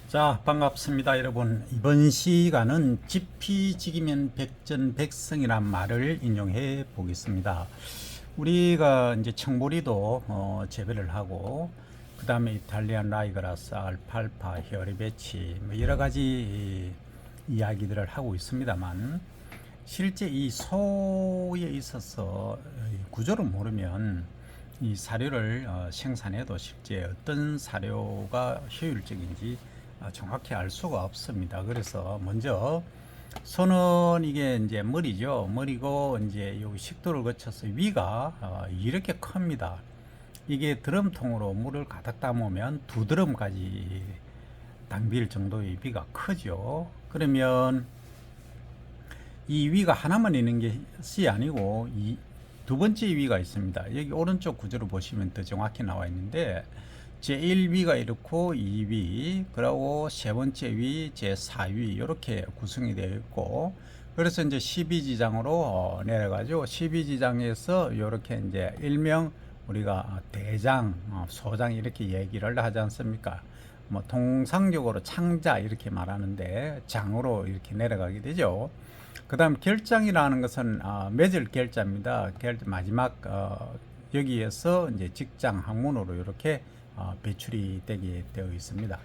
자, 반갑습니다, 여러분. 이번 시간은 지피지기면 백전백승이란 말을 인용해 보겠습니다. 우리가 이제 청보리도 재배를 하고, 그 다음에 이탈리안 라이그라스, 알팔파, 헤어리베치, 뭐 여러 가지 이야기들을 하고 있습니다만, 실제 이 소에 있어서 구조를 모르면 이 사료를 생산해도 실제 어떤 사료가 효율적인지 정확히 알 수가 없습니다. 그래서 먼저 손은 이게 이제 머리죠. 머리고 이제 여기 식도를 거쳐서 위가 이렇게 큽니다. 이게 드럼통으로 물을 가득 담으면 2드럼까지 담빌 정도의 위가 크죠. 그러면 이 위가 하나만 있는 것이 아니고 두 번째 위가 있습니다. 여기 오른쪽 구조를 보시면 더 정확히 나와 있는데 제1위가 이렇고 2위, 그리고 세 번째 위, 제4위 이렇게 구성이 되어 있고, 그래서 이제 12지장으로 내려가죠. 12지장에서 이렇게 이제 일명 우리가 대장, 소장 이렇게 얘기를 하지 않습니까? 뭐 통상적으로 창자 이렇게 말하는데 장으로 이렇게 내려가게 되죠. 그 다음 결장이라는 것은 맺을 결자입니다. 마지막 여기에서 이제 직장 학문으로 이렇게 배출이 되게 되어 있습니다.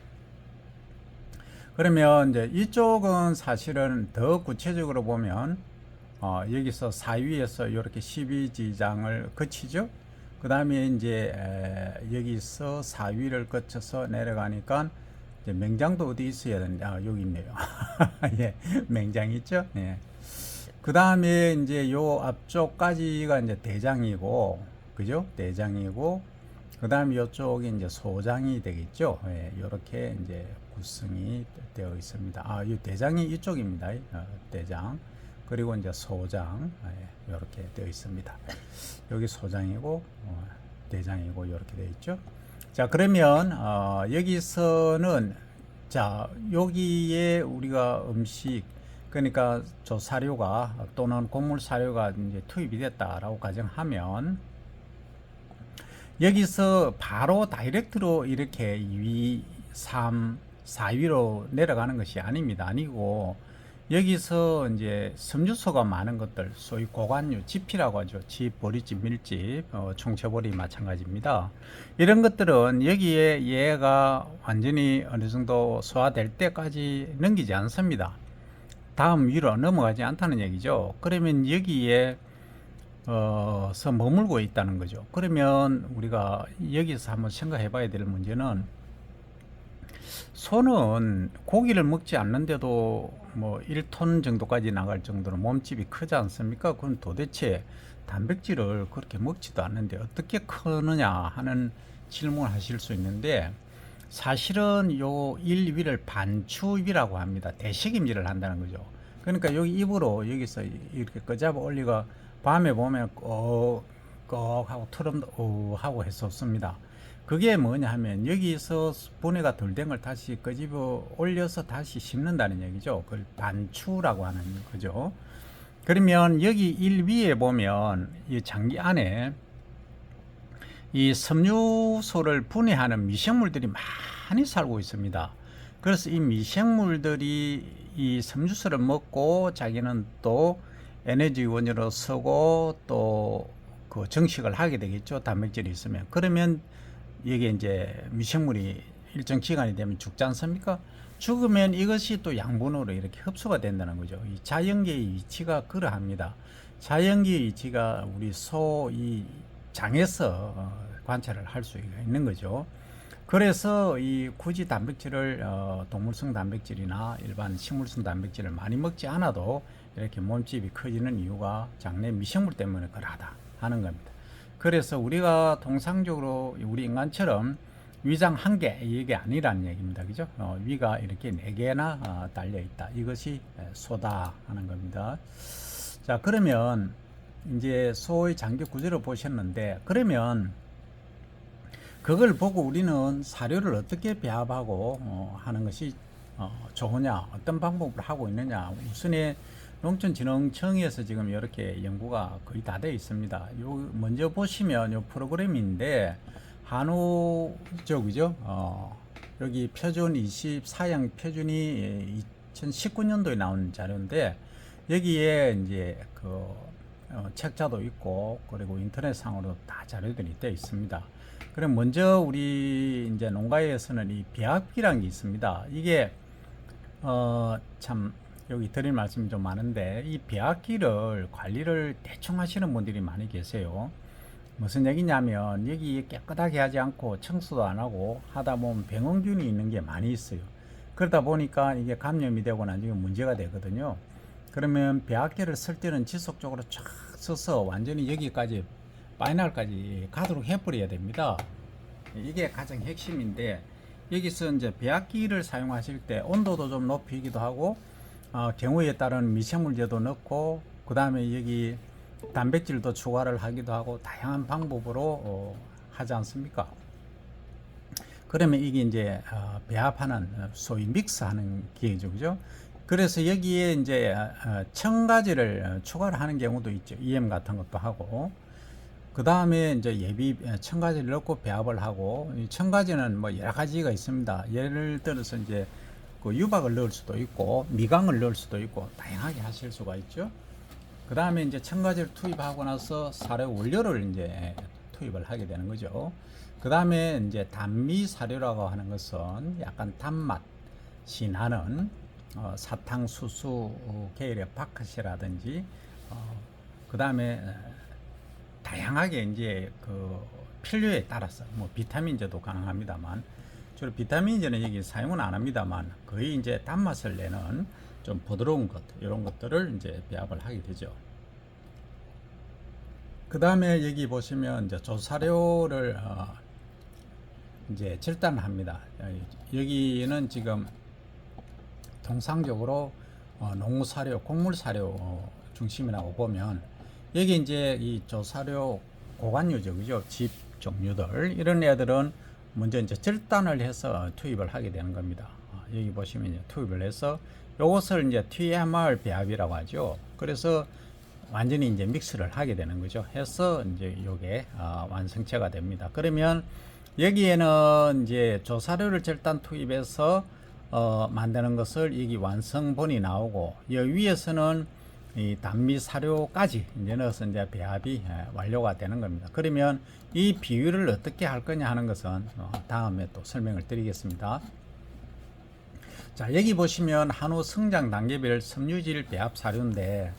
그러면 이제 이쪽은 사실은 더 구체적으로 보면 여기서 사위에서 이렇게 12지장을 거치죠. 그 다음에 이제 여기서 사위를 거쳐서 내려가니까 이제 맹장도 어디 있어야 되는데 여기 있네요. 예, 맹장 있죠. 예. 그 다음에 이제 요 앞쪽까지가 이제 대장이고, 그죠? 대장이고, 그 다음에 이쪽이 이제 소장이 되겠죠. 예, 이렇게 이제 구성이 되어 있습니다. 이 대장이 이쪽입니다. 대장. 그리고 이제 소장. 예, 이렇게 되어 있습니다. 여기 소장이고, 대장이고, 이렇게 되어 있죠. 자, 그러면, 여기서는, 자, 여기에 우리가 음식, 그러니까 저 사료가 또는 곡물 사료가 이제 투입이 됐다라고 가정하면 여기서 바로 다이렉트로 이렇게 2위, 3, 4위로 내려가는 것이 아닙니다. 아니고 여기서 이제 섬유소가 많은 것들, 소위 고관류, 지피라고 하죠. 집, 보리집, 밀집, 총체보리 마찬가지입니다. 이런 것들은 여기에 얘가 완전히 어느 정도 소화될 때까지 넘기지 않습니다. 다음 위로 넘어가지 않다는 얘기죠. 그러면 여기에 서 머물고 있다는 거죠. 그러면 우리가 여기서 한번 생각해 봐야 될 문제는 소는 고기를 먹지 않는데도 뭐 1톤 정도까지 나갈 정도로 몸집이 크지 않습니까? 그건 도대체 단백질을 그렇게 먹지도 않는데 어떻게 크느냐 하는 질문을 하실 수 있는데, 사실은 요 1위를 반추위라고 합니다. 대식임질을 한다는 거죠. 그러니까 여기 입으로 여기서 이렇게 꺼잡아 올리가 밤에 보면 꺽꺽 하고 트럼도 하고 했었습니다. 그게 뭐냐 하면 여기서 분해가 덜 된 걸 다시 끄집어 올려서 다시 씹는다는 얘기죠. 그걸 반추라고 하는 거죠. 그러면 여기 1위에 보면 이 장기 안에 이 섬유소를 분해하는 미생물들이 많이 살고 있습니다. 그래서 이 미생물들이 이 섬유소를 먹고 자기는 또 에너지 원료로 쓰고 또 그 정식을 하게 되겠죠. 단백질이 있으면. 그러면 이게 이제 미생물이 일정 기간이 되면 죽지 않습니까? 죽으면 이것이 또 양분으로 이렇게 흡수가 된다는 거죠. 이 자연계의 위치가 그러합니다. 자연계의 위치가 우리 소 이 장에서 관찰을 할 수 있는 거죠. 그래서 이 굳이 단백질을 동물성 단백질이나 일반 식물성 단백질을 많이 먹지 않아도 이렇게 몸집이 커지는 이유가 장내 미생물 때문에 그러하다 하는 겁니다. 그래서 우리가 통상적으로 우리 인간처럼 위장 한 개 이게 아니라는 얘기입니다. 그죠? 위가 이렇게 4개나 달려 있다. 이것이 소다 하는 겁니다. 자, 그러면 이제 소의 장기 구조를 보셨는데, 그러면 그걸 보고 우리는 사료를 어떻게 배합하고 하는 것이 좋으냐, 어떤 방법을 하고 있느냐. 우선에 농촌진흥청에서 지금 이렇게 연구가 거의 다 되어 있습니다. 요 먼저 보시면 요 프로그램인데 한우 쪽이죠. 여기 표준 24형 표준이 2019년도에 나온 자료인데 여기에 이제 책자도 있고 그리고 인터넷상으로 다 자료들이 되어 있습니다. 그럼 먼저 우리 이제 농가에서는 이 배합기라는 게 있습니다. 이게 참 여기 드릴 말씀이 좀 많은데 이 배합기를 관리를 대충 하시는 분들이 많이 계세요. 무슨 얘기냐면 여기 깨끗하게 하지 않고 청소도 안 하고 하다 보면 병원균이 있는 게 많이 있어요. 그러다 보니까 이게 감염이 되고 나중에 문제가 되거든요. 그러면 배합기를 쓸 때는 지속적으로 쫙 써서 완전히 여기까지 파이널까지 가도록 해버려야 됩니다. 이게 가장 핵심인데 여기서 이제 배합기를 사용하실 때 온도도 좀 높이기도 하고 경우에 따른 미생물제도 넣고 그 다음에 여기 단백질도 추가를 하기도 하고 다양한 방법으로 하지 않습니까? 그러면 이게 이제 배합하는 소위 믹스하는 기계죠, 그죠? 그래서 여기에 이제 첨가제를 추가를 하는 경우도 있죠. EM 같은 것도 하고 그 다음에 이제 예비 첨가제를 넣고 배합을 하고 이 첨가제는 뭐 여러 가지가 있습니다. 예를 들어서 이제 그 유박을 넣을 수도 있고 미강을 넣을 수도 있고 다양하게 하실 수가 있죠. 그 다음에 이제 첨가제를 투입하고 나서 사료 원료를 이제 투입을 하게 되는 거죠. 그 다음에 이제 단미 사료라고 하는 것은 약간 단맛이 나는 사탕수수 계열의 바카시라든지 그 다음에 다양하게 이제 그 필요에 따라서 뭐 비타민제도 가능합니다만 주로 비타민제는 여기 사용은 안 합니다만 거의 이제 단맛을 내는 좀 부드러운 것 이런 것들을 이제 배합을 하게 되죠. 그 다음에 여기 보시면 이제 조사료를 이제 절단을 합니다. 여기는 지금 통상적으로 농사료, 곡물사료 중심이라고 보면 여기 이제 이 조사료 고관유죠, 그죠? 집 종류들 이런 애들은 먼저 이제 절단을 해서 투입을 하게 되는 겁니다. 여기 보시면 이제 투입을 해서 요것을 이제 TMR 배합이라고 하죠. 그래서 완전히 이제 믹스를 하게 되는 거죠. 해서 이제 요게 완성체가 됩니다. 그러면 여기에는 이제 조사료를 절단 투입해서 만드는 것을 여기 완성본이 나오고 이 위에서는 이 단미 사료까지 이제 넣어서 이제 배합이 완료가 되는 겁니다. 그러면 이 비율을 어떻게 할 거냐 하는 것은 다음에 또 설명을 드리겠습니다. 자, 여기 보시면 한우 성장 단계별 섬유질 배합 사료인데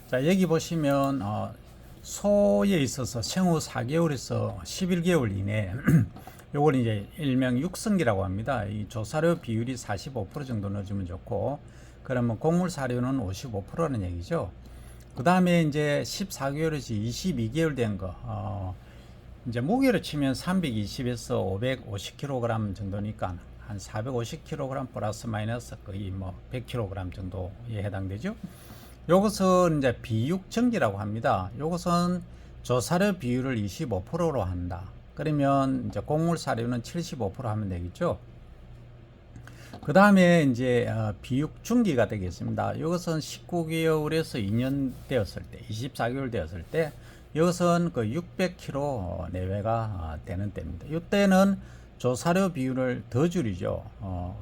자, 여기 보시면 소에 있어서 생후 4개월에서 11개월 이내 요걸 이제 일명 육성기라고 합니다. 이 조사료 비율이 45% 정도 넣어주면 좋고 그러면 곡물 사료는 55%라는 얘기죠. 그 다음에 이제 14개월에서 22개월 된 거 이제 무게로 치면 320에서 550kg 정도니까 한 450kg 플러스 마이너스 거의 뭐 100kg 정도에 해당되죠. 요것은 이제 비육정기라고 합니다. 요것은 조사료 비율을 25%로 한다. 그러면 이제 곡물 사료는 75% 하면 되겠죠. 그 다음에 이제 비육중기가 되겠습니다. 이것은 19개월에서 2년 되었을 때, 24개월 되었을 때, 이것은 그 600kg 내외가 되는 때입니다. 이때는 조사료 비율을 더 줄이죠.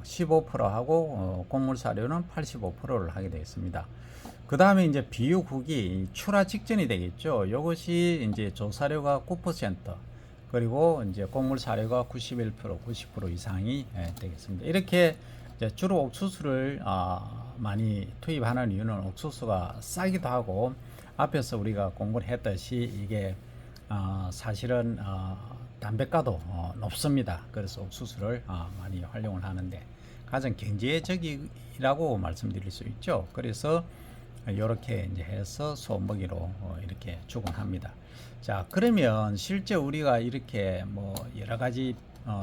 15%하고 곡물 사료는 85%를 하게 되겠습니다. 그 다음에 이제 비육 후기 출하 직전이 되겠죠. 이것이 이제 조사료가 9% 그리고 이제 곡물 사료가 91%, 90% 이상이 되겠습니다. 이렇게 이제 주로 옥수수를 많이 투입하는 이유는 옥수수가 싸기도 하고 앞에서 우리가 공부를 했듯이 이게 사실은 담백가도 높습니다. 그래서 옥수수를 많이 활용을 하는데 가장 경제적이라고 말씀드릴 수 있죠. 그래서 이렇게 이제 해서 소먹이로 이렇게 주곤합니다. 자, 그러면 실제 우리가 이렇게 뭐 여러 가지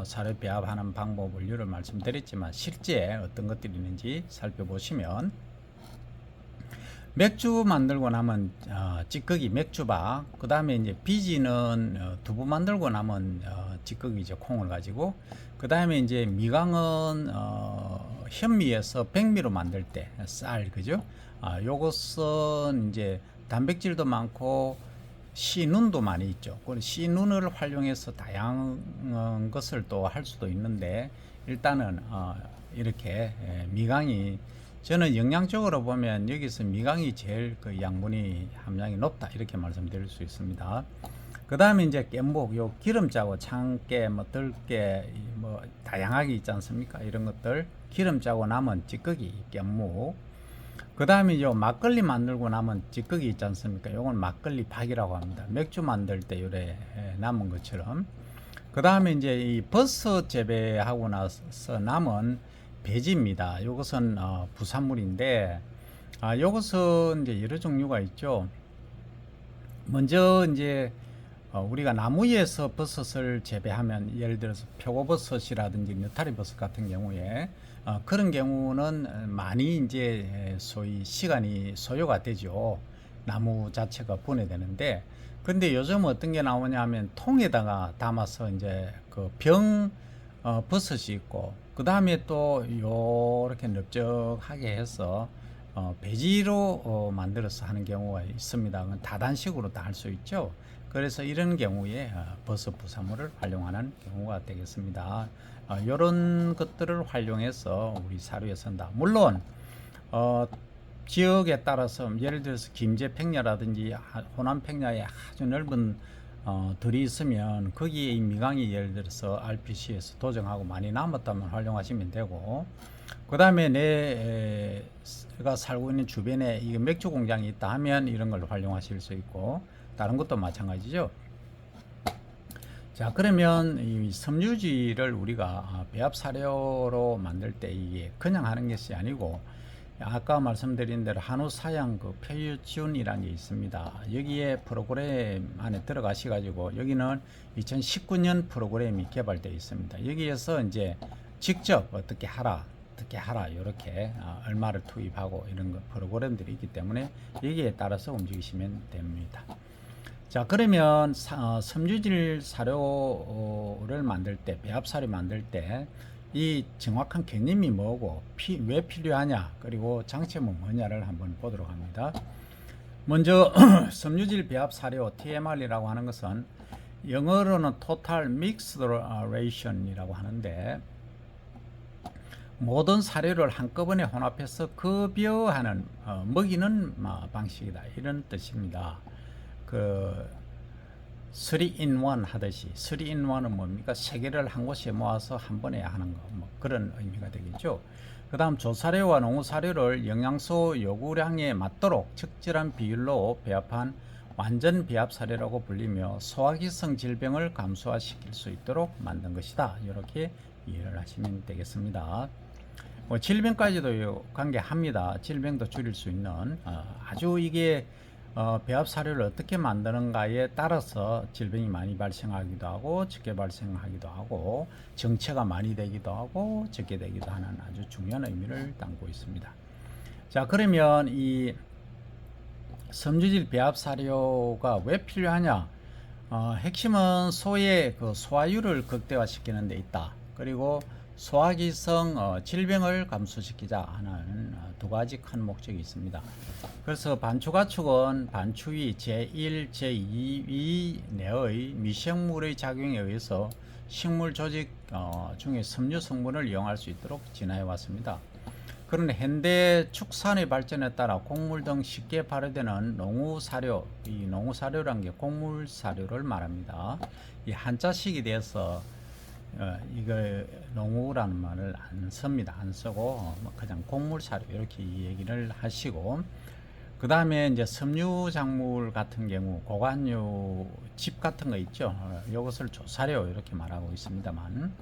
사료 배합하는 방법 원료를 말씀드렸지만 실제 어떤 것들이 있는지 살펴보시면 맥주 만들고 나면 찌꺼기 맥주박, 그 다음에 이제 비지는 두부 만들고 나면 찌꺼기죠, 콩을 가지고. 그 다음에 이제 미강은 현미에서 백미로 만들 때 쌀, 그죠? 요것은 이제 단백질도 많고 C눈도 많이 있죠. 그 C눈을 활용해서 다양한 것을 또 할 수도 있는데 일단은 이렇게 미강이 저는 영양적으로 보면 여기서 미강이 제일 그 양분이 함량이 높다 이렇게 말씀드릴 수 있습니다. 그 다음에 이제 깻목 요 기름짜고 참깨 뭐 들깨 뭐 다양하게 있지 않습니까? 이런 것들 기름짜고 남은 찌꺼기 깻목. 그 다음에 요 막걸리 만들고 남은 찌꺼기 있지 않습니까? 요건 막걸리 박이라고 합니다. 맥주 만들 때 요래 남은 것처럼. 그 다음에 이제 이 버섯 재배하고 나서 남은 배지입니다. 요것은 부산물인데 요것은 이제 여러 종류가 있죠. 먼저 이제 우리가 나무에서 버섯을 재배하면 예를 들어서 표고버섯이라든지 느타리버섯 같은 경우에 그런 경우는 많이 이제 소위 시간이 소요가 되죠. 나무 자체가 분해되는데 근데 요즘 어떤 게 나오냐 하면 통에다가 담아서 이제 그 병 버섯이 있고 그 다음에 또 요렇게 넓적하게 해서 배지로 만들어서 하는 경우가 있습니다. 다단식으로 다 할 수 있죠. 그래서 이런 경우에 버섯 부산물을 활용하는 경우가 되겠습니다. 이런 것들을 활용해서 우리 사료에 쓴다. 물론 지역에 따라서 예를 들어서 김제평야라든지 호남평야에 아주 넓은 들이 있으면 거기에 이 미강이 예를 들어서 RPC에서 도정하고 많이 남았다면 활용하시면 되고 그 다음에 내가 살고 있는 주변에 이 맥주 공장이 있다 하면 이런 걸 활용하실 수 있고 다른 것도 마찬가지죠. 자 그러면 이 섬유질을 우리가 배합 사료로 만들 때 이게 그냥 하는 것이 아니고 아까 말씀드린 대로 한우 사양 그 표유지운이라는 게 있습니다. 여기에 프로그램 안에 들어가시 가지고 여기는 2019년 프로그램이 개발되어 있습니다. 여기에서 이제 직접 어떻게 하라 이렇게 얼마를 투입하고 이런 거 프로그램들이 있기 때문에 여기에 따라서 움직이시면 됩니다. 자 그러면 섬유질 사료를 만들 때 배합 사료 만들 때 이 정확한 개념이 뭐고 왜 필요하냐 그리고 장점은 뭐냐를 한번 보도록 합니다. 먼저 섬유질 배합 사료 TMR이라고 하는 것은 영어로는 Total Mixed Ration이라고 하는데 모든 사료를 한꺼번에 혼합해서 급여하는 먹이는 방식이다 이런 뜻입니다. 그 3-in-1 하듯이 3-in-1은 뭡니까? 세 개를 한 곳에 모아서 한 번에 하는 거 뭐 그런 의미가 되겠죠. 그 다음 조사료와 농사료를 영양소 요구량에 맞도록 적절한 비율로 배합한 완전 배합 사료라고 불리며 소화기성 질병을 감소화시킬 수 있도록 만든 것이다. 이렇게 이해를 하시면 되겠습니다. 뭐 질병까지도 관계합니다. 질병도 줄일 수 있는 아주 이게 배합 사료를 어떻게 만드는가에 따라서 질병이 많이 발생하기도 하고 적게 발생하기도 하고 정체가 많이 되기도 하고 적게 되기도 하는 아주 중요한 의미를 담고 있습니다. 자 그러면 이 섬유질 배합 사료가 왜 필요하냐? 핵심은 소의 그 소화율을 극대화시키는 데 있다. 그리고 소화기성 질병을 감소시키자 하는 두 가지 큰 목적이 있습니다. 그래서 반추가축은 반추위 제1, 제2위 내의 미생물의 작용에 의해서 식물 조직 중에 섬유 성분을 이용할 수 있도록 진화해 왔습니다. 그런데 현대 축산의 발전에 따라 곡물 등 쉽게 발효되는 농우사료, 이 농우사료라는 게 곡물 사료를 말합니다. 이 한자식이 돼서 이걸 농우라는 말을 안 씁니다. 안 쓰고 그냥 곡물 사료 이렇게 얘기를 하시고 그 다음에 이제 섬유 작물 같은 경우 고관유 집 같은 거 있죠. 이것을 조사료 이렇게 말하고 있습니다만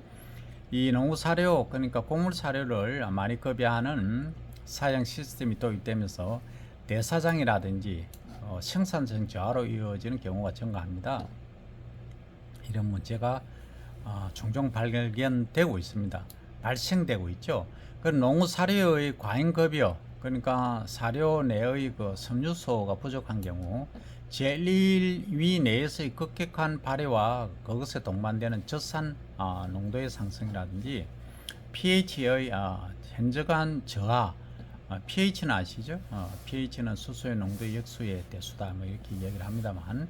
이 농우 사료 그러니까 곡물 사료를 많이 급여하는 사양 시스템이 도입되면서 대사장이라든지 생산성 저하로 이어지는 경우가 증가합니다. 이런 문제가 종종 발견되고 있습니다. 발생되고 있죠. 그 농우 사료의 과잉급여 그러니까 사료 내의 그 섬유소가 부족한 경우 제1위 내에서의 급격한 발효와 그것에 동반되는 젖산 농도의 상승이라든지 pH의 현저한 저하 pH는 아시죠? pH는 수소의 농도 역수의 대수다 뭐 이렇게 얘기를 합니다만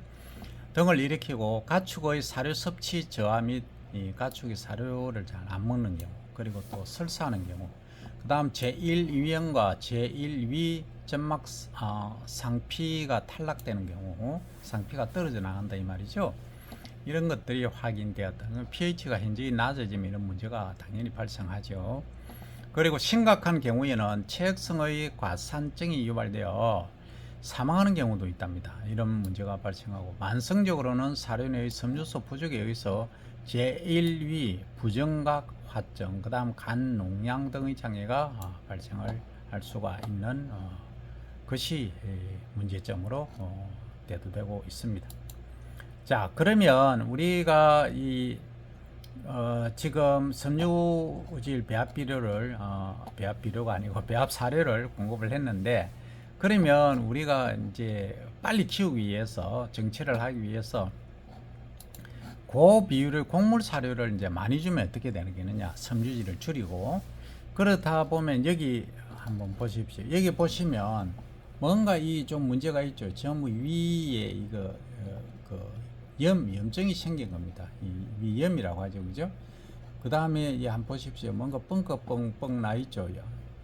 등을 일으키고 가축의 사료 섭취 저하 및 이 가축이 사료를 잘 안 먹는 경우, 그리고 또 설사하는 경우, 그 다음 제1위험과 제1위 점막 상피가 탈락되는 경우, 상피가 떨어져 나간다 이 말이죠. 이런 것들이 확인되었다. pH가 현저히 낮아지면 이런 문제가 당연히 발생하죠. 그리고 심각한 경우에는 체액성의 과산증이 유발되어 사망하는 경우도 있답니다. 이런 문제가 발생하고, 만성적으로는 사료 내의 섬유소 부족에 의해서 제1위 부정각 화증, 그 다음 간 농양 등의 장애가 발생을 할 수가 있는 것이 문제점으로 대두되고 있습니다. 자, 그러면 우리가 지금 섬유질 배합 비료를 배합 비료가 아니고 배합 사료를 공급을 했는데, 그러면 우리가 이제 빨리 키우기 위해서, 정체를 하기 위해서 그 비율을, 곡물 사료를 이제 많이 주면 어떻게 되는 게느냐, 섬유질을 줄이고. 그러다 보면 여기 한번 보십시오. 여기 보시면 뭔가 이 좀 문제가 있죠. 전부 위에 이거 염증이 생긴 겁니다. 이 위염이라고 하죠, 그죠? 그 다음에 한번 보십시오. 뭔가 뻥뻥뻥뻥 나 있죠.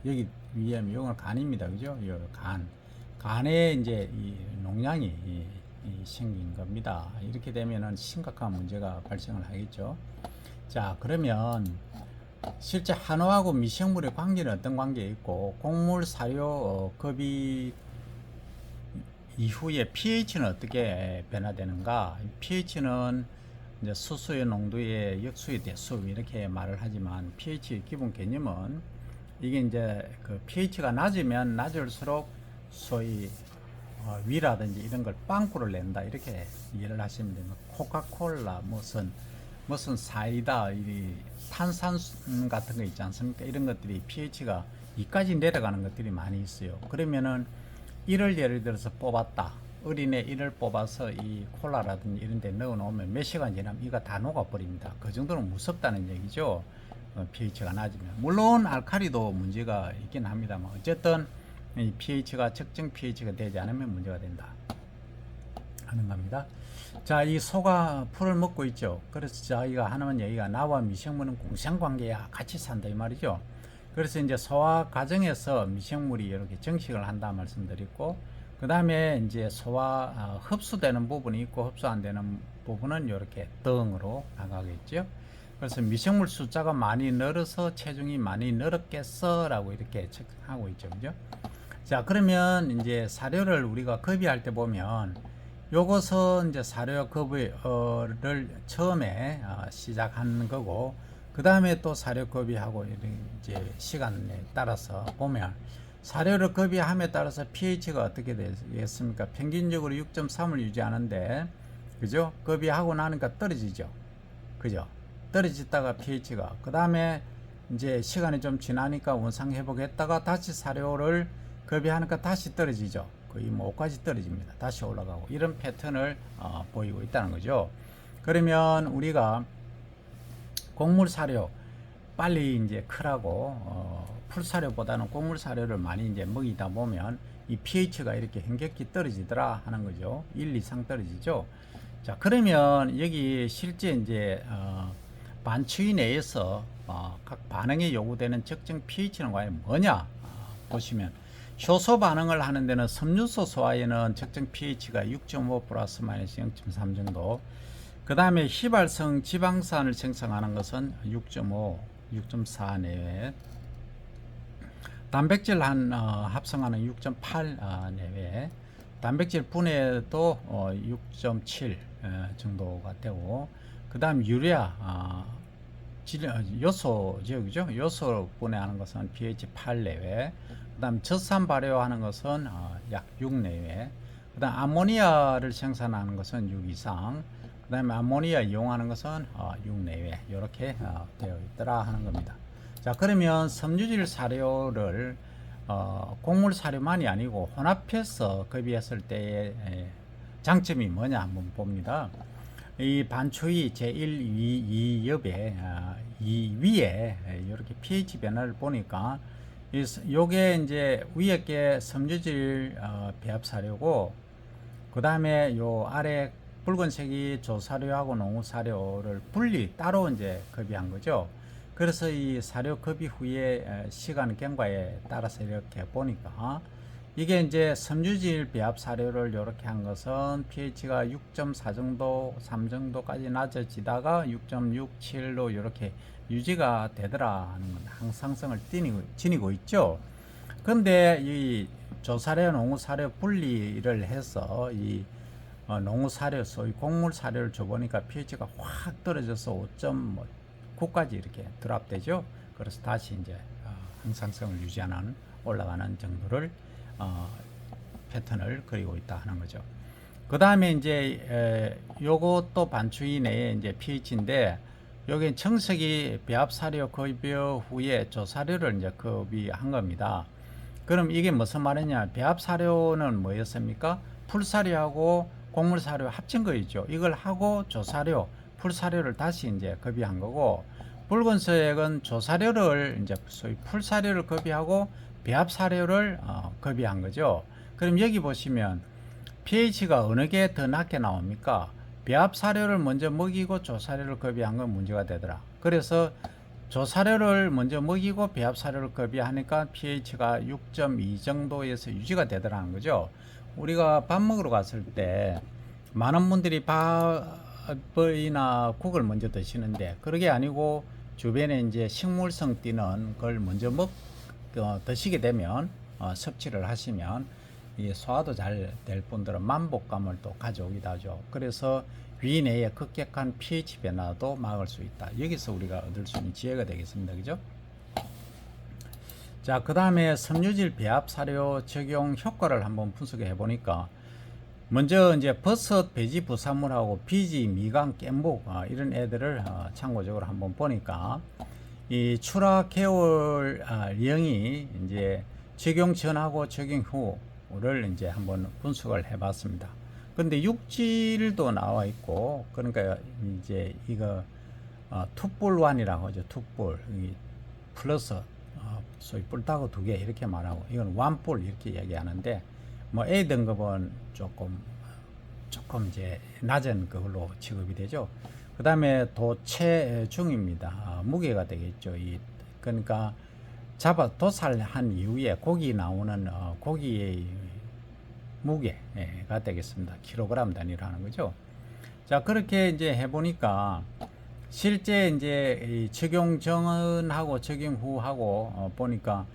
여기 위염, 이건 간입니다, 그죠? 간에 이제 이 농양이 생긴 겁니다. 이렇게 되면은 심각한 문제가 발생을 하겠죠. 자, 그러면 실제 한우하고 미생물의 관계는 어떤 관계에 있고, 곡물 사료 급이 이후에 pH는 어떻게 변화되는가? pH는 이제 수소의 농도의 역수의 대수 이렇게 말을 하지만, pH 기본 개념은 이게 이제 그 pH가 낮으면 낮을수록 소위 위라든지 이런 걸 빵꾸를 낸다 이렇게 이해를 하시면 됩니다. 코카콜라 무슨 사이다, 이 탄산수 같은 거 있지 않습니까? 이런 것들이 pH가 2까지 내려가는 것들이 많이 있어요. 그러면은 이를 예를 들어서 뽑았다. 어린애 이를 뽑아서 이 콜라라든지 이런 데 넣어 놓으면 몇 시간 지나면 이가 다 녹아 버립니다. 그 정도는 무섭다는 얘기죠. pH가 낮으면. 물론 알칼리도 문제가 있긴 합니다만, 어쨌든 이 pH가 적정 pH가 되지 않으면 문제가 된다 하는 겁니다. 자, 이 소가 풀을 먹고 있죠. 그래서 저희가 하는 얘기가, 나와 미생물은 공생관계야, 같이 산다 이 말이죠. 그래서 이제 소화 과정에서 미생물이 이렇게 정식을 한다 말씀드렸고, 그 다음에 이제 소화 흡수되는 부분이 있고 흡수 안 되는 부분은 이렇게 등으로 나가겠죠. 그래서 미생물 숫자가 많이 늘어서 체중이 많이 늘었겠어 라고 이렇게 체크하고 있죠, 그죠? 자, 그러면 이제 사료를 우리가 급여할 때 보면, 요것은 이제 사료 급여를 처음에 시작하는 거고, 그 다음에 또 사료 급여하고 이제 시간에 따라서 보면, 사료를 급여함에 따라서 pH가 어떻게 되겠습니까? 평균적으로 6.3을 유지하는데, 그죠? 급여하고 나니까 떨어지죠, 그죠? 떨어지다가 pH가, 그 다음에 이제 시간이 좀 지나니까 원상 회복했다가 다시 사료를 급여하니까 다시 떨어지죠. 거의 뭐 5까지 떨어집니다. 다시 올라가고, 이런 패턴을 보이고 있다는 거죠. 그러면 우리가 곡물 사료 빨리 이제 크라고 풀 사료보다는 곡물 사료를 많이 이제 먹이다 보면 이 pH가 이렇게 현격히 떨어지더라 하는 거죠. 1 이상 떨어지죠. 자, 그러면 여기 실제 이제 반추위 내에서 각 반응에 요구되는 적정 pH는 과연 뭐냐 보시면, 효소 반응을 하는 데는 섬유소 소화에는 적정 pH가 6.5 플러스 마이너스 0.3 정도, 그 다음에 휘발성 지방산을 생성하는 것은 6.5, 6.4 내외, 단백질 합성하는 6.8 내외, 단백질 분해도 6.7 정도가 되고, 그 다음 유리아 요소죠, 그죠? 요소 분해하는 것은 pH 8 내외, 그 다음 젖산 발효하는 것은 약 6 내외, 그 다음 아모니아를 생산하는 것은 6 이상, 그 다음에 아모니아 이용하는 것은 6 내외, 이렇게 되어 있더라 하는 겁니다. 자, 그러면 섬유질 사료를 곡물 사료만이 아니고 혼합해서 급여했을 때의 장점이 뭐냐 한번 봅니다. 이 반추위 제1, 2엽에 이 위에 이렇게 pH 변화를 보니까, 요게 이제 위에 게 섬유질 배합 사료고, 그 다음에 요 아래 붉은색이 조사료하고 농후사료를 분리 따로 이제 급여한 거죠. 그래서 이 사료 급여 후에 시간 경과에 따라서 이렇게 보니까 이게 이제 섬유질 배합 사료를 이렇게 한 것은 pH가 6.4 정도, 3 정도까지 낮아지다가 6.67로 이렇게 유지가 되더라는 건 항상성을 지니고 있죠. 근데 이 조사료, 농후사료 분리를 해서 이 농후사료, 소위 곡물 사료를 줘보니까 pH가 확 떨어져서 5.9까지 이렇게 드랍되죠. 그래서 다시 이제 항상성을 유지하는 올라가는 정도를 패턴을 그리고 있다 하는 거죠. 그 다음에 이제 요것도 반추위 내에 이제 pH인데 여기 청석이 배합 사료 급여 후에 조사료를 이제 급여한 겁니다. 그럼 이게 무슨 말이냐? 배합 사료는 뭐였습니까? 풀사료하고 곡물 사료 합친 거있죠. 이걸 하고 조사료, 풀사료를 다시 이제 급여한 거고, 붉은색은 조사료를 이제 소위 풀사료를 급여하고 배합 사료를 급여한 거죠. 그럼 여기 보시면 pH가 어느 게 더 낮게 나옵니까? 배합 사료를 먼저 먹이고 조사료를 급여한 건 문제가 되더라. 그래서 조사료를 먼저 먹이고 배합 사료를 급여하니까 pH가 6.2 정도에서 유지가 되더라는 거죠. 우리가 밥 먹으러 갔을 때 많은 분들이 밥이나 국을 먼저 드시는데 그게 아니고 주변에 이제 식물성 띠는 걸 먼저 드시게 되면 섭취를 하시면 이 소화도 잘 될 분들은 만복감을 또 가져오기도 하죠. 그래서 위 내에 급격한 pH 변화도 막을 수 있다. 여기서 우리가 얻을 수 있는 지혜가 되겠습니다. 그죠? 자, 그 다음에 섬유질 배합 사료 적용 효과를 한번 분석해 보니까 먼저 이제 버섯, 배지 부산물하고 비지, 미강, 깻목 이런 애들을 참고적으로 한번 보니까 이 추락 계열 령이 이제 적용 전하고 적용 후를 이제 한번 분석을 해봤습니다. 근데 육질도 나와 있고 그러니까 이제 이거 투뿔완이라고 하죠. 투뿔 플러스 소위 뿔따구 2개 이렇게 말하고 이건 완뿔 이렇게 얘기하는데 뭐 A 등급은 조금 이제 낮은 그걸로 취급이 되죠. 그 다음에 도체중입니다. 무게가 되겠죠. 그러니까 도살한 이후에 고기 나오는 고기의 무게가 되겠습니다. 킬로그램 단위로 하는 거죠. 자, 그렇게 이제 해보니까 실제 이제 적용 전하고 적용 후하고 보니까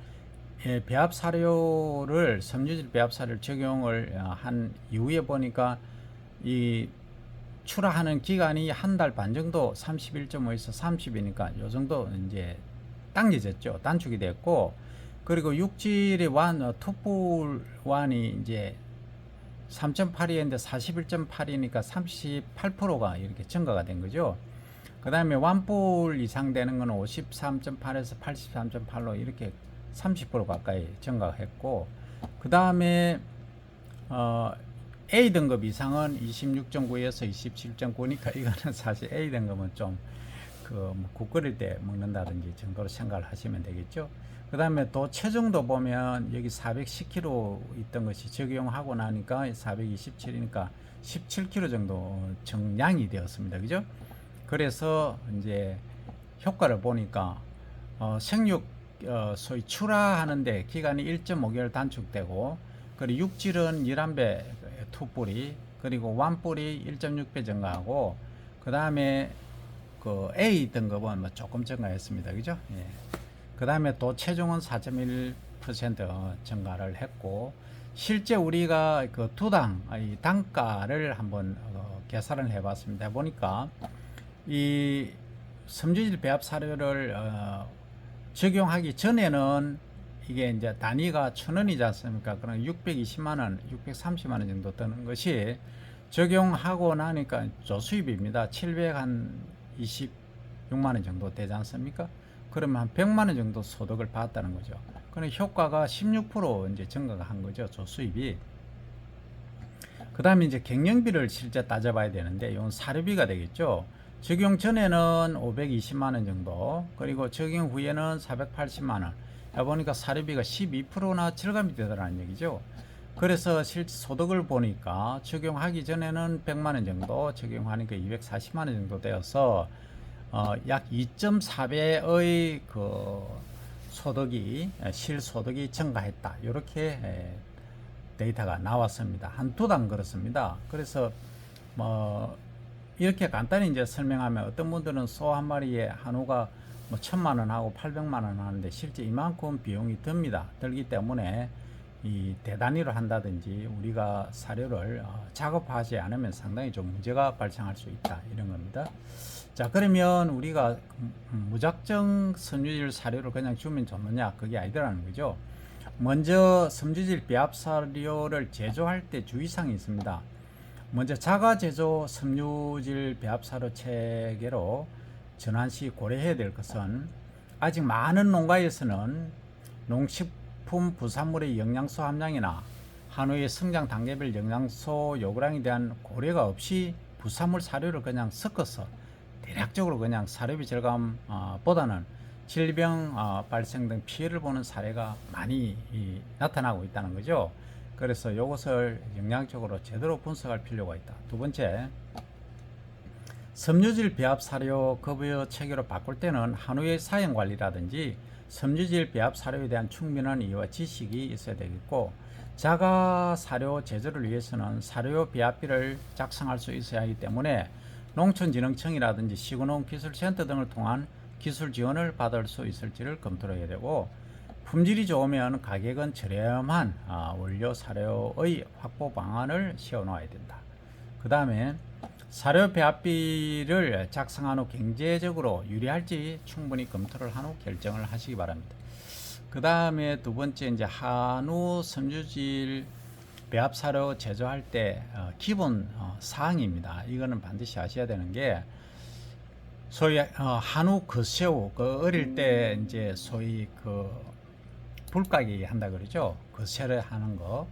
배합 사료를 섬유질 배합 사료를 적용을 한 이후에 보니까 이 출하하는 기간이 한 달 반 정도 31.5에서 30이니까 요 정도 이제 당겨졌죠. 단축이 됐고 그리고 육질의 투뿔완이 이제 3.8이었는데 41.8이니까 38%가 이렇게 증가가 된 거죠. 그 다음에 완뿔 이상 되는 거는 53.8에서 83.8로 이렇게 30% 가까이 증가했고, 그 다음에 A 등급 이상은 26.9에서 27.9니까 이거는 사실 A 등급은 좀 국 끓일 때 먹는다든지 정도로 생각을 하시면 되겠죠. 그 다음에 또 체중도 보면 여기 410kg 있던 것이 적용하고 나니까 427이니까 17kg 정도 정량이 되었습니다. 그죠? 그래서 이제 효과를 보니까 생육 소위 출하하는데 기간이 1.5개월 단축되고 그리고 육질은 11배 투뿔이 그리고 완뿔이 1.6배 증가하고 그 다음에 그 A 등급은 뭐 조금 증가했습니다. 그죠? 예. 그 다음에 또 체중은 4.1% 증가를 했고 실제 우리가 그 두당 이 단가를 한번 계산을 해봤습니다. 보니까 이 섬유질 배합 사료를 적용하기 전에는 이게 이제 단위가 1,000원이지 않습니까? 그럼 620만원, 630만원 정도 드는 것이 적용하고 나니까 조수입입니다. 726만원 정도 되지 않습니까? 그러면 한 100만원 정도 소득을 받았다는 거죠. 그럼 효과가 16% 이제 증가가 한 거죠. 조수입이. 그 다음에 이제 경영비를 실제 따져봐야 되는데, 이건 사료비가 되겠죠. 적용 전에는 520만원 정도, 그리고 적용 후에는 480만원. 보니까 사료비가 12%나 절감이 되더라는 얘기죠. 그래서 실제 소득을 보니까 적용하기 전에는 100만 원 정도, 적용하니까 240만 원 정도 되어서 약 2.4배의 그 소득이 실소득이 증가했다. 이렇게 데이터가 나왔습니다. 한두 달 그렇습니다. 그래서 뭐 이렇게 간단히 이제 설명하면 어떤 분들은 소 한 마리에 한우가 뭐 1,000만 원 하고 800만 원 하는데 실제 이만큼 비용이 듭니다. 들기 때문에 이 대단위로 한다든지 우리가 사료를 작업하지 않으면 상당히 좀 문제가 발생할 수 있다 이런 겁니다. 자, 그러면 우리가 무작정 섬유질 사료를 그냥 주면 좋느냐, 그게 아니더라는 거죠. 먼저 섬유질 배합 사료를 제조할 때 주의사항이 있습니다. 먼저 자가 제조 섬유질 배합 사료 체계로 전환 시 고려해야 될 것은, 아직 많은 농가에서는 농식품 부산물의 영양소 함량이나 한우의 성장 단계별 영양소 요구량에 대한 고려가 없이 부산물 사료를 그냥 섞어서 대략적으로 그냥 사료비 절감보다는 질병 발생 등 피해를 보는 사례가 많이 나타나고 있다는 거죠. 그래서 이것을 영양적으로 제대로 분석할 필요가 있다. 두 번째, 섬유질 배합 사료 급여 체계로 바꿀 때는 한우의 사용 관리라든지 섬유질 배합 사료에 대한 충분한 이해와 지식이 있어야 되겠고, 자가 사료 제조를 위해서는 사료 배합비를 작성할 수 있어야 하기 때문에 농촌진흥청이라든지 시군농기술센터 등을 통한 기술 지원을 받을 수 있을지를 검토해야 되고, 품질이 좋으면 가격은 저렴한 원료 사료의 확보 방안을 세워놓아야 된다. 그 다음에 사료 배합비를 작성한 후 경제적으로 유리할지 충분히 검토를 한 후 결정을 하시기 바랍니다. 그 다음에 두 번째, 이제 한우 섬유질 배합 사료 제조할 때 기본 사항입니다. 이거는 반드시 아셔야 되는 게, 소위 한우 거새우, 그 어릴 때 이제 소위 그 불가기 한다 그러죠. 거새를 하는 거.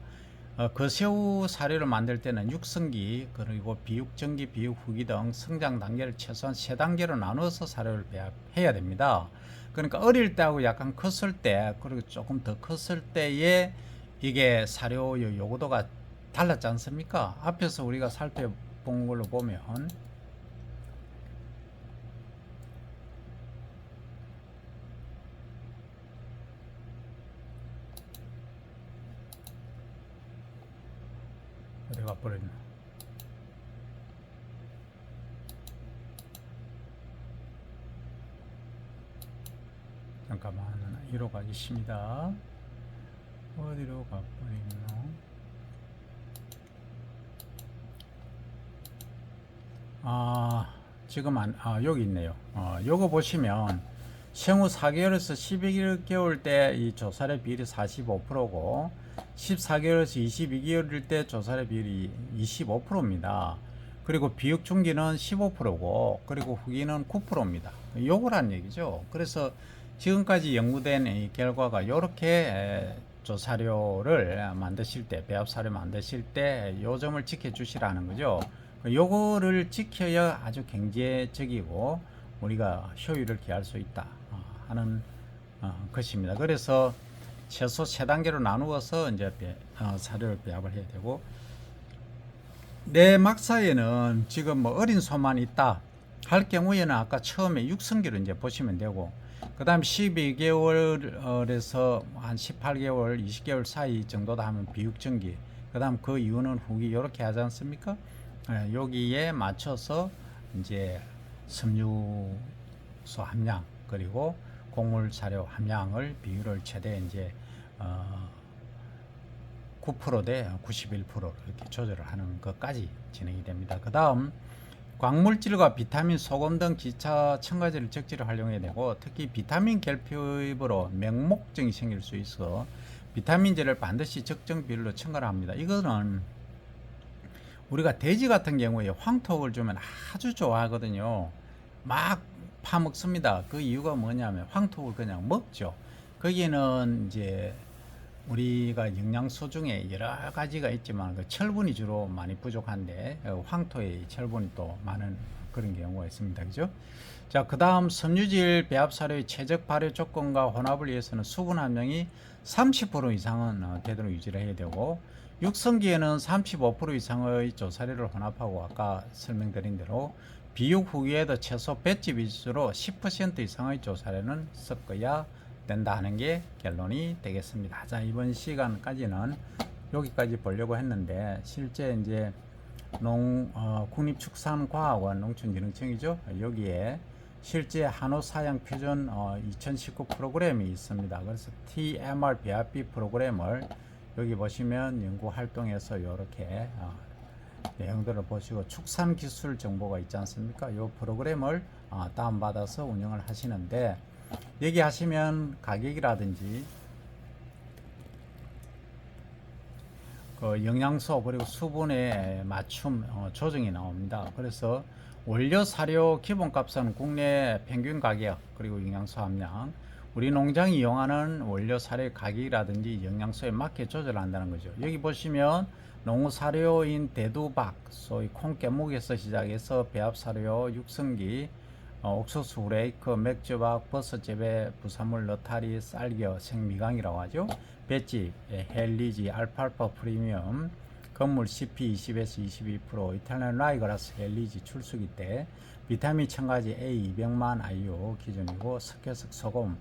거새우 사료를 만들 때는 육성기, 그리고 비육전기, 비육후기 등 성장 단계를 최소한 3단계로 나눠서 사료를 배합해야 됩니다. 그러니까 어릴 때하고 약간 컸을 때, 그리고 조금 더 컸을 때에 이게 사료 요구도가 달랐지 않습니까? 앞에서 우리가 살펴본 걸로 보면 어디가 버렸나? 잠깐만, 이로 가겠습니다. 어디로 가버리노? 지금 여기 있네요. 요거 보시면 생후 4개월에서 12개월 때 이 조사료 비율이 45%고 14개월에서 22개월일 때 조사료 비율이 25%입니다. 그리고 비육 중기는 15%고 그리고 후기는 9%입니다. 요거란 얘기죠. 그래서 지금까지 연구된 이 결과가 요렇게 조사료를 만드실 때, 배합 사료 만드실 때 요 점을 지켜 주시라는 거죠. 요거를 지켜야 아주 경제적이고 우리가 효율을 기할 수 있다 하는 것입니다. 그래서 최소 3단계로 나누어서 이제 사료를 배합을 해야 되고, 내 막사에는 지금 뭐 어린 소만 있다 할 경우에는 아까 처음에 육성기로 이제 보시면 되고, 그 다음 12개월에서 한 18개월, 20개월 사이 정도다 하면 비육전기, 그 다음 그 이후는 후기, 이렇게 하지 않습니까? 여기에 맞춰서 이제 섬유소 함량 그리고 곡물 사료 함량을 비율을 최대 이제 9% 대 91% 이렇게 조절을 하는 것까지 진행이 됩니다. 그 다음 광물질과 비타민, 소금 등 기타 첨가제를 적절히 활용해야 되고, 특히 비타민 결핍으로 맹목증이 생길 수 있어 비타민제를 반드시 적정 비율로 첨가를 합니다. 이거는 우리가 돼지 같은 경우에 황토를 주면 아주 좋아하거든요. 막 파먹습니다. 그 이유가 뭐냐면 황토를 그냥 먹죠. 거기에는 이제 우리가 영양소 중에 여러 가지가 있지만 그 철분이 주로 많이 부족한데 황토에 철분이 또 많은 그런 경우가 있습니다. 그죠? 자, 그 다음 섬유질 배합 사료의 최적 발효 조건과 혼합을 위해서는 수분 함량이 30% 이상은 되도록 유지를 해야 되고, 육성기에는 35% 이상의 조사료를 혼합하고 아까 설명드린 대로 비육 후기에도 최소 볏짚 위주로 10% 이상의 조사료는 섞어야 된다 하는 게 결론이 되겠습니다. 자, 이번 시간까지는 여기까지 보려고 했는데 실제 이제 국립축산과학원 농촌진흥청이죠. 여기에 실제 한우사양 표준 2019 프로그램이 있습니다. 그래서 TMR 배합비 프로그램을 여기 보시면 연구 활동에서 이렇게 내용들을 보시고 축산기술 정보가 있지 않습니까? 이 프로그램을 다운받아서 운영을 하시는데 여기 하시면 가격이라든지 그 영양소 그리고 수분의 맞춤 조정이 나옵니다. 그래서 원료 사료 기본값은 국내 평균 가격 그리고 영양소 함량, 우리 농장이 이용하는 원료 사료의 가격이라든지 영양소에 맞게 조절한다는 거죠. 여기 보시면 농어 사료인 대두박, 소위 콩깨묵에서 시작해서 배합 사료, 육성기, 옥수수 브레이크, 맥주박, 버섯재배, 부산물 너타리, 쌀겨, 생미강이라고 하죠. 볏짚, 헬리지, 알팔파 프리미엄, 건물 CP20에서 22%, 이탈리안 라이그라스 헬리지 출수기 때 비타민 첨가지 A 200만 IU 기준이고 석회석 소금,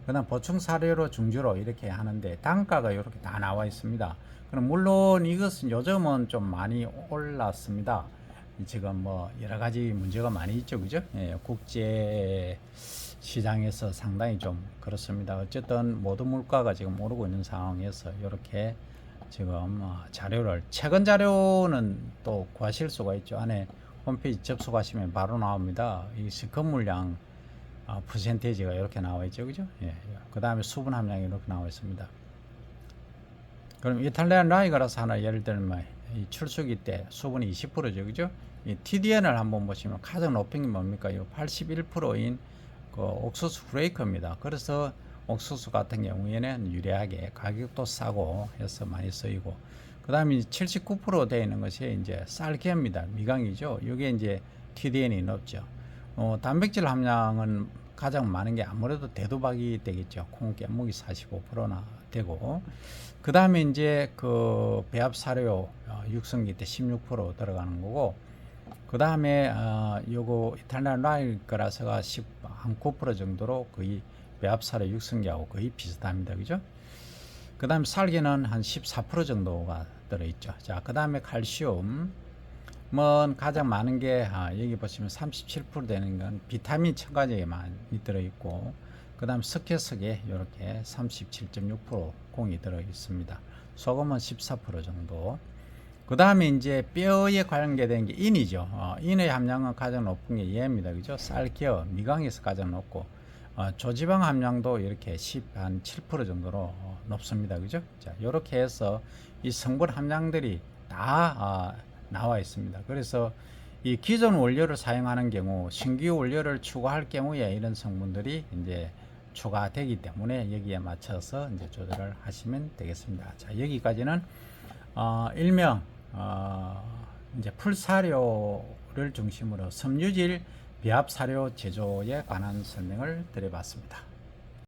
그다음 보충 사료로 중주로 이렇게 하는데 단가가 이렇게 다 나와 있습니다. 그럼 물론 이것은 요즘은 좀 많이 올랐습니다. 지금 뭐 여러 가지 문제가 많이 있죠, 그죠? 예, 국제 시장에서 상당히 좀 그렇습니다. 어쨌든 모든 물가가 지금 오르고 있는 상황에서 이렇게 지금 자료를 최근 자료는 또 구하실 수가 있죠. 안에 홈페이지 접속하시면 바로 나옵니다. 이 건물량 퍼센테이지가 이렇게 나와 있죠, 그죠? 예, 그 다음에 수분 함량이 이렇게 나와 있습니다. 그럼 이탈리안 라이거라서 하나 예를 들면 이 출수기 때 수분이 20%죠, 그죠? 이 TDN을 한번 보시면 가장 높은 게 뭡니까? 이 81%인 그 옥수수 브레이크입니다. 그래서 옥수수 같은 경우에는 유리하게 가격도 싸고 해서 많이 쓰이고, 그 다음에 79% 되어 있는 것이 이제 쌀기입니다. 미강이죠. 이게 이제 TDN이 높죠. 단백질 함량은 가장 많은 게 아무래도 대두박이 되겠죠. 콩깨묵이 45%나 되고, 그 다음에 이제 그 배합 사료 육성기 때 16% 들어가는 거고, 그 다음에 요거 이탈리안 라이그라서가 19% 정도로 거의 배합 사료 육성기하고 거의 비슷합니다. 그죠? 그 다음에 쌀기는 한 14% 정도가 들어있죠. 자, 그 다음에 칼슘 가장 많은 게 여기 보시면 37% 되는 건 비타민 첨가제가 많이 들어있고, 그 다음 석회석에 이렇게 37.6% 공이 들어있습니다. 소금은 14% 정도. 그 다음에 이제 뼈에 관계된 게 인이죠. 인의 함량은 가장 높은 게 얘입니다. 그죠? 쌀겨, 미강에서 가장 높고, 조지방 함량도 이렇게 7% 정도로 높습니다. 그죠? 자, 이렇게 해서 이 성분 함량들이 다 나와 있습니다. 그래서 이 기존 원료를 사용하는 경우 신규 원료를 추가할 경우에 이런 성분들이 이제 추가되기 때문에 여기에 맞춰서 이제 조절을 하시면 되겠습니다. 자, 여기까지는 일명 이제 풀사료를 중심으로 섬유질 배합 사료 제조에 관한 설명을 드려봤습니다.